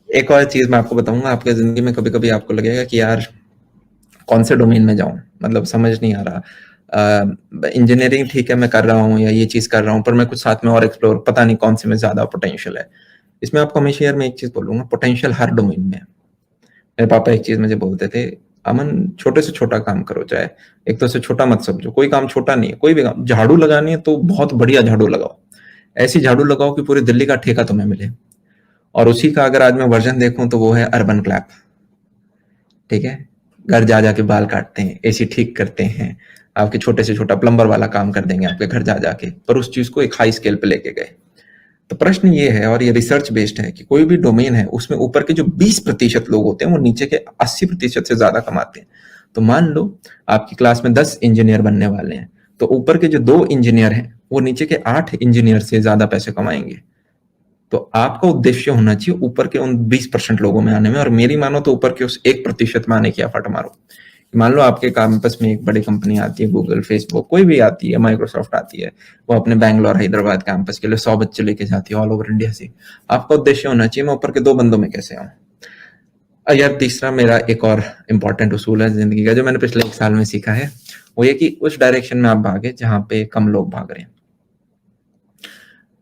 एक और चीज मैं आपको बताऊंगा, आपके जिंदगी में कभी कभी आपको लगेगा कि यार कौन से डोमेन में जाऊं, मतलब समझ नहीं आ रहा। इंजीनियरिंग ठीक है मैं कर रहा हूँ या ये चीज कर रहा हूँ, पर मैं कुछ साथ में और एक्सप्लोर, पता नहीं कौन से में ज्यादा पोटेंशियल है। इसमें आपको हमेशा यार मैं एक चीज बोलूंगा, पोटेंशियल हर डोमेन में है। मेरे पापा एक चीज मुझे बोलते थे, अमन छोटे से छोटा काम करो, चाहे एक तो से छोटा मत समझो, कोई काम छोटा नहीं है, कोई भी काम, झाड़ू लगानी है तो बहुत बढ़िया झाड़ू लगाओ, ऐसी झाड़ू लगाओ कि पूरी दिल्ली का ठेका तुम्हें मिले। और उसी का अगर आज मैं वर्जन देखूं तो वो है अर्बन क्लैप। ठीक है, घर जा जाके बाल काटते हैं, एसी ठीक करते हैं, आपके छोटे से छोटा प्लम्बर वाला काम कर देंगे आपके घर जा जाके, पर उस चीज को एक हाई स्केल पे लेके गए। तो प्रश्न ये है, और ये रिसर्च बेस्ड है, कि कोई भी डोमेन है उसमें ऊपर के जो 20% लोग होते हैं वो नीचे के 80% से ज्यादा कमाते हैं। तो मान लो आपकी क्लास में 10 इंजीनियर बनने वाले हैं, तो ऊपर के जो 2 इंजीनियर हैं वो नीचे के 8 इंजीनियर से ज्यादा पैसे कमाएंगे। तो आपका उद्देश्य होना चाहिए ऊपर के उन 20% लोगों में आने में, और मेरी मानो तो ऊपर के उस 1% में आने की एफर्ट मारो। मान लो आपके कैंपस में एक बड़ी कंपनी आती है, गूगल, फेसबुक, कोई भी आती है, माइक्रोसॉफ्ट आती है, वो अपने बैंगलोर हैदराबाद कैंपस के लिए 100 बच्चे लेके जाती है ऑल ओवर इंडिया से। आपका उद्देश्य होना चाहिए मैं ऊपर के 2 बंदों में कैसे आऊं। यार तीसरा मेरा एक और इम्पोर्टेंट उसूल है जिंदगी का, जो मैंने पिछले 1 साल में सीखा है, वो ये कि उस डायरेक्शन में आप भागे जहां पे कम लोग भाग रहे हैं।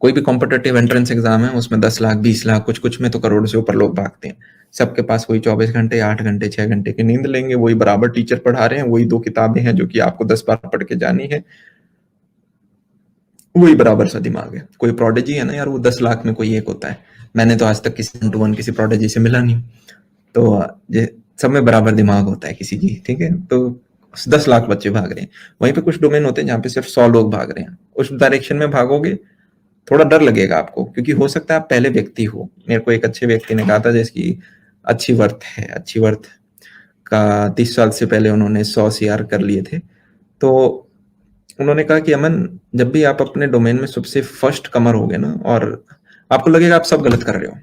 कोई भी कॉम्पिटेटिव एंट्रेंस एग्जाम है उसमें 10 लाख 20 लाख, कुछ कुछ में तो करोड़ से ऊपर लोग भागते हैं। सबके पास वही 24 घंटे, 8 घंटे, 6 घंटे की नींद लेंगे, वही बराबर टीचर पढ़ा रहे हैं, वही 2 किताबें हैं जो कि आपको 10 बार पढ़ के जानी है, वही बराबर सा दिमाग है। कोई प्रोडिजी है ना यार, वो 10 लाख में कोई एक होता है। मैंने तो आज तक किसी 1 to 1 किसी प्रोडिजी से मिला नहीं। तो ये सब में बराबर दिमाग होता है किसी की, ठीक है। तो 10 लाख बच्चे भाग रहे हैं, वहीं पे कुछ डोमेन होते हैं जहाँ पे सिर्फ 100 लोग भाग रहे हैं। उस डायरेक्शन में भागोगे, थोड़ा डर लगेगा आपको, क्योंकि हो सकता है आप पहले व्यक्ति हो। मेरे को एक अच्छे व्यक्ति ने कहा था जिसकी अच्छी वर्थ है, अच्छी वर्थ का 30 साल से पहले उन्होंने 100 CR कर लिए थे। तो उन्होंने कहा कि अमन, जब भी आप अपने डोमेन में सबसे फर्स्ट कमर होगे ना, और आपको लगेगा आप सब गलत कर रहे हो,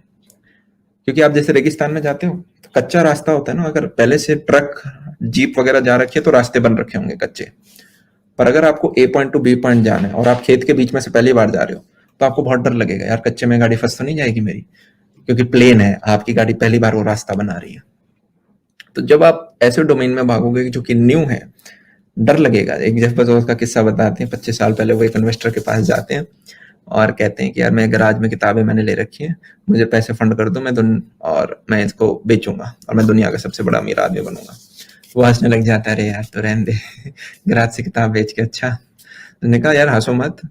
क्योंकि आप जैसे रेगिस्तान में जाते हो तो कच्चा रास्ता होता है ना, अगर पहले से ट्रक जीप वगैरह जा रखी है तो रास्ते बन रखे होंगे कच्चे। पर अगर आपको ए पॉइंट टू बी पॉइंट जाना है और आप खेत के बीच में से पहली बार जा रहे हो, तो आपको बहुत डर लगेगा, यार कच्चे में गाड़ी फंस तो नहीं जाएगी मेरी, क्योंकि प्लेन है, आपकी गाड़ी पहली बार वो रास्ता बना रही है। तो जब आप ऐसे डोमेन में भागोगे जो कि न्यू है, डर लगेगा। एक जेफ बेजोस का किस्सा बताते हैं, 25 साल पहले वो एक इन्वेस्टर के पास जाते हैं और कहते हैं कि यार मैं गराज में किताबें मैंने ले रखी हैं, मुझे पैसे फंड कर दो, और मैं इसको बेचूंगा और मैं दुनिया का सबसे बड़ा अमीर आदमी बनूंगा। वो हंसने लग जाता है, अरे यार तो रहने दे, गराज से किताब बेच के अच्छा। उसने कहा यार हंसो मत,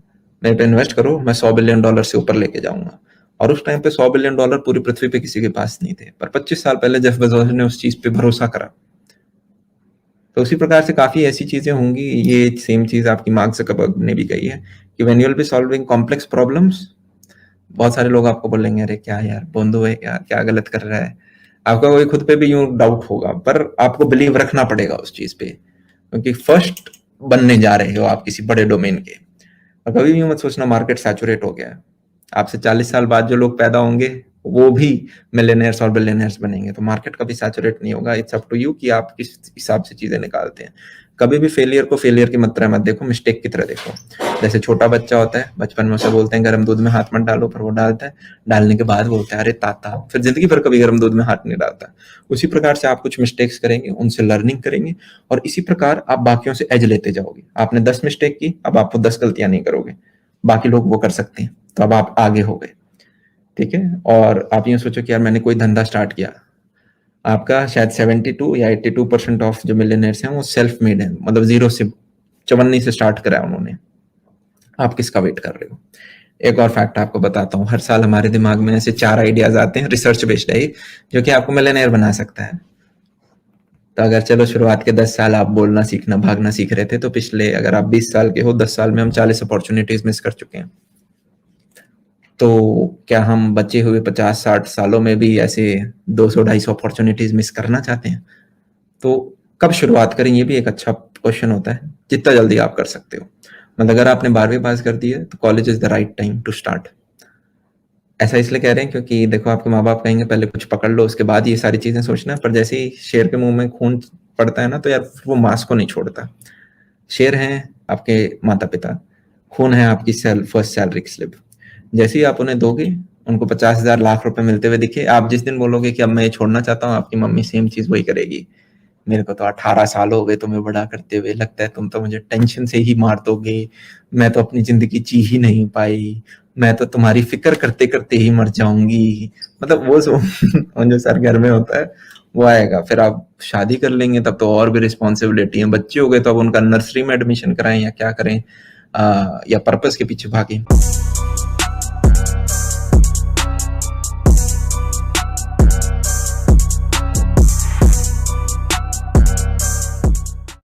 मेरे पे इन्वेस्ट करो, मैं $100 बिलियन से ऊपर लेके जाऊंगा। और उस टाइम पे $100 बिलियन पूरी पृथ्वी पे किसी के पास नहीं थे, पर 25 साल पहले जेफ बेजोस ने उस चीज पे भरोसा करा। तो उसी प्रकार से काफी ऐसी चीजें होंगी। ये सेम चीज आपकी मार्क ज़करबर्ग ने भी कही है कि when you will be solving complex problems, बहुत सारे लोग आपको बोलेंगे अरे क्या यार बोंदो है, क्या क्या गलत कर रहा है। आपका कोई खुद पे भी यूं डाउट होगा, पर आपको बिलीव रखना पड़ेगा उस चीज पे, क्योंकि फर्स्ट बनने जा रहे हो आप किसी बड़े डोमेन के। और कभी भी मत सोचना मार्केट सैचुरेट हो गया है। आपसे 40 साल बाद जो लोग पैदा होंगे वो भी मिलियनेयर्स और बिलियनेयर्स बनेंगे, तो मार्केट कभी सैचुरेट नहीं होगा। इट्स अप टू यू कि आप किस हिसाब से चीजें निकालते हैं। कभी भी फेलियर को फेलियर की तरह मत देखो, मिस्टेक की तरह देखो। जैसे छोटा बच्चा होता है, बचपन में उसे बोलते हैं गर्म दूध में हाथ मत डालो, पर वो डालता है, डालने के बाद बोलता है अरे ताता, फिर जिंदगी भर कभी गर्म दूध में हाथ नहीं डालता। उसी प्रकार से आप कुछ मिस्टेक्स करेंगे, उनसे लर्निंग करेंगे, और इसी प्रकार आप बाकियों से एज लेते जाओगे। आपने 10 मिस्टेक की, अब आपको 10 गलतियां नहीं करोगे, बाकी लोग वो कर सकते हैं, तो अब आप आगे हो गए। ठीक है, और आप ये सोचो कि यार मैंने कोई धंधा स्टार्ट किया, आपका शायद 72 या 82% ऑफ जो मिलियनर्स हैं वो सेल्फ मेड है, मतलब जीरो से, चवन्नी से स्टार्ट करा है उन्होंने। आप किसका वेट कर रहे हो। एक और फैक्ट आपको बताता हूँ, हर साल हमारे दिमाग में ऐसे 4 आइडियाज आते हैं, रिसर्च बेस्ड है, जो कि आपको मिलियनेयर बना सकता है। तो अगर चलो शुरुआत के 10 साल आप बोलना सीखना, भागना सीख रहे थे, तो पिछले अगर आप 20 साल के हो, 10 साल में हम 40 अपॉर्चुनिटीज मिस कर चुके हैं। तो क्या हम बचे हुए 50-60 सालों में भी ऐसे 200-250 अपॉर्चुनिटीज मिस करना चाहते हैं। तो कब शुरुआत करें, ये भी एक अच्छा क्वेश्चन होता है। जितना जल्दी आप कर सकते हो, मतलब अगर आपने 12वीं पास कर दी है तो college is the right time to start. ऐसा इसलिए कह रहे हैं क्योंकि देखो आपके माँ बाप कहेंगे पहले कुछ पकड़ लो उसके बाद ये सारी चीजें सोचना, पर जैसे ही शेर के मुंह में खून पड़ता है ना, तो यार वो मांस को नहीं छोड़ता। शेर हैं आपके माता पिता, खून है आपकी फर्स्ट सैलरी स्लिप। जैसे ही आप उन्हें दोगे, उनको 50,000 लाख रुपए मिलते हुए दिखे, आप जिस दिन बोलोगे कि अब मैं ये छोड़ना चाहता हूँ, आपकी मम्मी सेम चीज़ वही करेगी। मेरे को तो 18 साल हो गए तुम्हें बड़ा करते हुए, लगता है तुम तो मुझे टेंशन से ही मार दोगे, मैं तो अपनी ज़िंदगी जी ही नहीं पाई, मैं तो तुम्हारी फ़िक्र करते-करते ही मर जाऊँगी। मतलब वो जो वो जो सर घर में होता है, वो आएगा। फिर आप शादी कर लेंगे तब तो और भी रिस्पॉन्सिबिलिटी है। बच्चे हो गए तो अब उनका नर्सरी में एडमिशन कराएँ या क्या करें, या पर्पस के पीछे भागें।